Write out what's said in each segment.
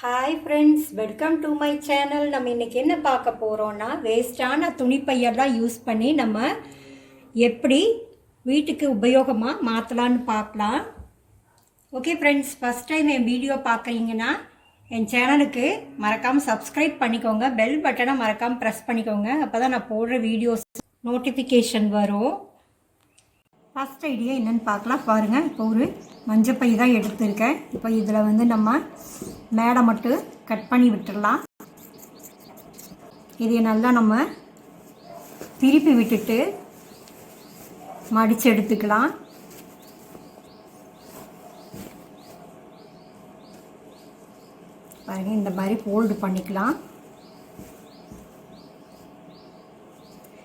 Hi friends, welcome to my channel. நம்ம இன்றைக்கி என்ன பார்க்க போகிறோன்னா, வேஸ்ட்டான துணிப்பையெல்லாம் யூஸ் பண்ணி நம்ம எப்படி வீட்டுக்கு உபயோகமாக மாற்றலான்னு பார்க்கலாம். ஓகே ஃப்ரெண்ட்ஸ், ஃபஸ்ட் டைம் என் வீடியோ பார்க்குறீங்கன்னா என் சேனலுக்கு மறக்காமல் சப்ஸ்கிரைப் பண்ணிக்கோங்க. பெல் பட்டனை மறக்காமல் ப்ரெஸ் பண்ணிக்கோங்க. அப்போ தான் நான் போடுற வீடியோஸ் நோட்டிஃபிகேஷன் வரும். ஃபஸ்ட் ஐடியா என்னென்னு பார்க்கலாம். பாருங்கள், இப்போ ஒரு மஞ்சப்பை தான் எடுத்திருக்கேன். இப்போ இதில் வந்து நம்ம மேடை மட்டும் கட் பண்ணி விட்டுடலாம். இதை நல்லா நம்ம திருப்பி விட்டுட்டு மடித்து எடுத்துக்கலாம். பாருங்கள், இந்த மாதிரி ஃபோல்டு பண்ணிக்கலாம்.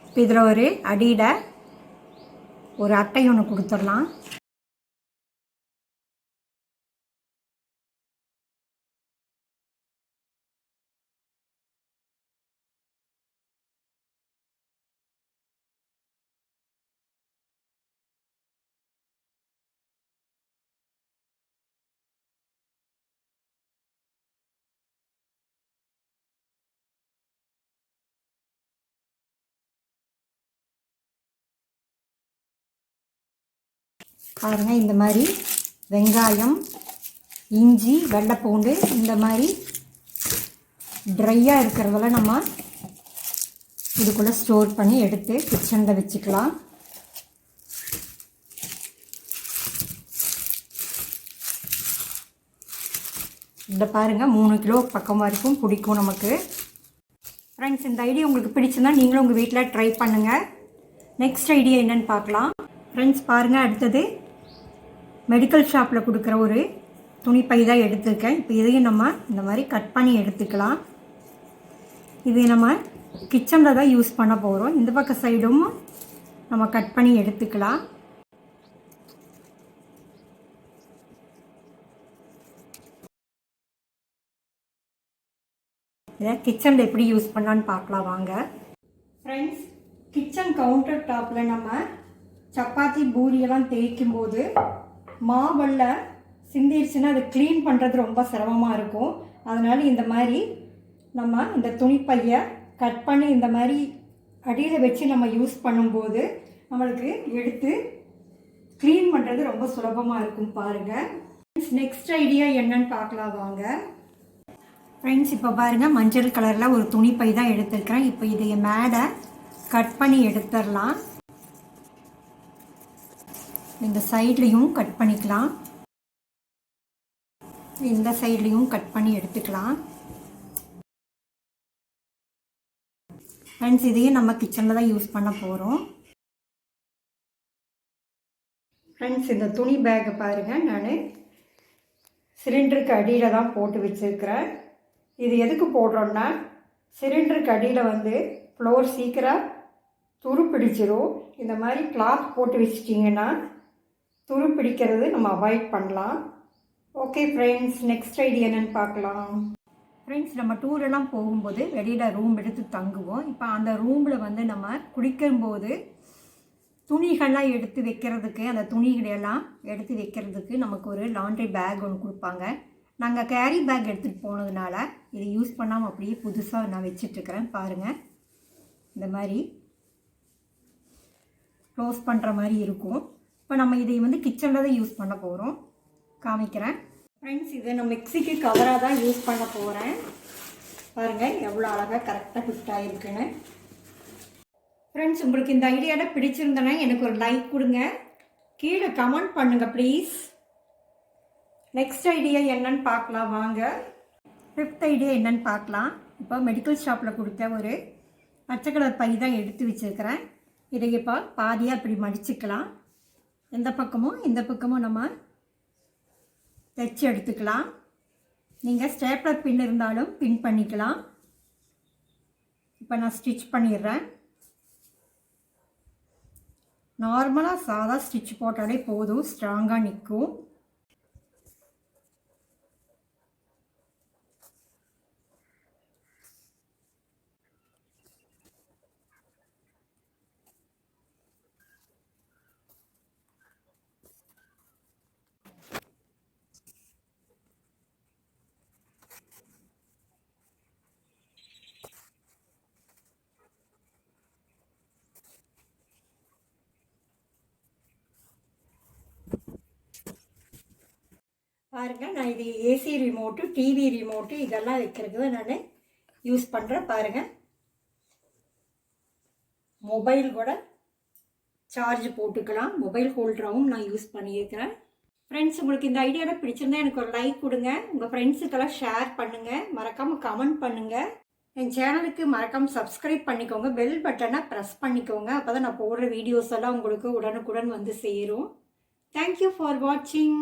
இப்போ இதில் ஒரு அடியில் ஒரு அட்டை ஒன்று கொடுத்துடலாம். பாருங்கள், இந்த மாதிரி வெங்காயம், இஞ்சி, வெள்ளைப்பூண்டு இந்த மாதிரி ட்ரையாக இருக்கிறதெல்லாம் நம்ம இதுக்குள்ளே ஸ்டோர் பண்ணி எடுத்து கிச்சனில் வச்சுக்கலாம். இந்த பாருங்கள், 3 கிலோ பக்கம் வரைக்கும் பிடிக்கும் நமக்கு. ஃப்ரெண்ட்ஸ், இந்த ஐடியா உங்களுக்கு பிடிச்சிருந்தா நீங்களும் உங்கள் வீட்டில் ட்ரை பண்ணுங்கள். நெக்ஸ்ட் ஐடியா என்னென்னு பார்க்கலாம். ஃப்ரெண்ட்ஸ் பாருங்கள், அடுத்தது மெடிக்கல் ஷாப்பில் கொடுக்குற ஒரு துணிப்பை தான் எடுத்துருக்கேன். இப்போ இதையும் நம்ம இந்த மாதிரி கட் பண்ணி எடுத்துக்கலாம். இதை நம்ம கிச்சனில் தான் யூஸ் பண்ண போகிறோம். இந்த பக்க சைடும் நம்ம கட் பண்ணி எடுத்துக்கலாம். இதை கிச்சனில் எப்படி யூஸ் பண்ணலான்னு பார்க்கலாம் வாங்க. ஃப்ரெண்ட்ஸ், கிச்சன் கவுண்டர் டாப்பில் நம்ம சப்பாத்தி பூரியெல்லாம் தேய்க்கும் போது மாவெல்லாம் சிந்திருச்சுன்னா அதை க்ளீன் பண்ணுறது ரொம்ப சிரமமாக இருக்கும். அதனால் இந்த மாதிரி நம்ம இந்த துணிப்பையை கட் பண்ணி இந்த மாதிரி அடியில் வச்சு நம்ம யூஸ் பண்ணும்போது நம்மளுக்கு எடுத்து க்ளீன் பண்ணுறது ரொம்ப சுலபமாக இருக்கும். பாருங்கள், நெக்ஸ்ட் ஐடியா என்னன்னு பார்க்கலாம் வாங்க. ஃப்ரெண்ட்ஸ், இப்போ பாருங்கள், மஞ்சள் கலரில் ஒரு துணிப்பை தான் எடுத்துருக்கிறேன். இப்போ இதை மேலே கட் பண்ணி எடுத்துடலாம். இந்த சைட்லேயும் கட் பண்ணிக்கலாம், இந்த சைட்லேயும் கட் பண்ணி எடுத்துக்கலாம். ஃப்ரெண்ட்ஸ், இதையும் நம்ம கிச்சனில் தான் யூஸ் பண்ண போகிறோம். ஃப்ரெண்ட்ஸ், இந்த துணி பேக்கை பாருங்கள், நான் சிலிண்டருக்கு அடியில் தான் போட்டு வச்சுருக்கிறேன். இது எதுக்கு போடுறோன்னா, சிலிண்டருக்கு அடியில் வந்து ஃப்ளோர் சீக்கிரம் துரு பிடிச்சிரும். இந்த மாதிரி கிளாத் போட்டு வச்சிட்டிங்கன்னா துரு பிடிக்கிறது நம்ம அவாய்ட் பண்ணலாம். ஓகே ஃப்ரெண்ட்ஸ், நெக்ஸ்ட் ஐடியா என்னென்னு பார்க்கலாம். ஃப்ரெண்ட்ஸ், நம்ம டூரெல்லாம் போகும்போது வெளியில் ரூம் எடுத்து தங்குவோம். இப்போ அந்த ரூமில் வந்து நம்ம குளிக்கும்போது துணிகள்லாம் எடுத்து வைக்கிறதுக்கு, அந்த துணிகளையெல்லாம் எடுத்து வைக்கிறதுக்கு நமக்கு ஒரு லாண்ட்ரி பேக் ஒன்று கொடுப்பாங்க. நாங்கள் கேரி பேக் எடுத்துகிட்டு போனதுனால இதை யூஸ் பண்ணாமல் அப்படியே புதுசாக நான் வச்சிட்ருக்கிறேன். பாருங்கள், இந்த மாதிரி க்ளோஸ் பண்ணுற மாதிரி இருக்கும். இப்போ நம்ம இதை வந்து கிச்சனில் தான் யூஸ் பண்ண போகிறோம். காமிக்கிறேன். ஃப்ரெண்ட்ஸ், இதை நான் மிக்சிக்கு கவராக தான் யூஸ் பண்ண போகிறேன். பாருங்கள், எவ்வளோ அழகாக கரெக்டாக ஃபிட் ஆகிருக்குன்னு. ஃப்ரெண்ட்ஸ், உங்களுக்கு இந்த ஐடியாவில் பிடிச்சிருந்தேன்னா எனக்கு ஒரு லைக் கொடுங்க, கீழே கமெண்ட் பண்ணுங்கள் ப்ளீஸ். நெக்ஸ்ட் ஐடியா என்னன்னு பார்க்கலாம் வாங்க. 5th ஐடியா என்னன்னு பார்க்கலாம். இப்போ மெடிக்கல் ஷாப்பில் கொடுத்த ஒரு பச்சை கலர் பை தான் எடுத்து வச்சுருக்கிறேன். இதை இப்போ பாதியாக இப்படி மடிச்சுக்கலாம். இந்த பக்கமும் நம்ம தைச்சி எடுத்துக்கலாம். நீங்கள் ஸ்டேப்லர் பின் இருந்தாலும் பின் பண்ணிக்கலாம். இப்போ நான் ஸ்டிச் பண்ணிடுறேன். நார்மலாக சாதா ஸ்டிச் போட்டாலே போதும், ஸ்ட்ராங்காக நிற்கும். பாருங்கள், நான் இது ஏசி ரிமோட்டு, டிவி ரிமோட்டு இதெல்லாம் வைக்கிறதுக்கு நான் யூஸ் பண்ணுறேன். பாருங்கள், மொபைல் கூட சார்ஜ் போட்டுக்கலாம். மொபைல் ஹோல்டராகவும் நான் யூஸ் பண்ணியிருக்கிறேன். ஃப்ரெண்ட்ஸ், உங்களுக்கு இந்த ஐடியாவில் பிடிச்சிருந்தா எனக்கு ஒரு லைக் கொடுங்க. உங்கள் ஃப்ரெண்ட்ஸுக்கெல்லாம் ஷேர் பண்ணுங்கள். மறக்காமல் கமெண்ட் பண்ணுங்கள். என் சேனலுக்கு மறக்காமல் சப்ஸ்கிரைப் பண்ணிக்கோங்க. பெல் பட்டனை ப்ரெஸ் பண்ணிக்கோங்க. அப்போ தான் நான் போடுற வீடியோஸ் எல்லாம் உங்களுக்கு உடனுக்குடன் வந்து சேரும். தேங்க்யூ ஃபார் வாட்சிங்.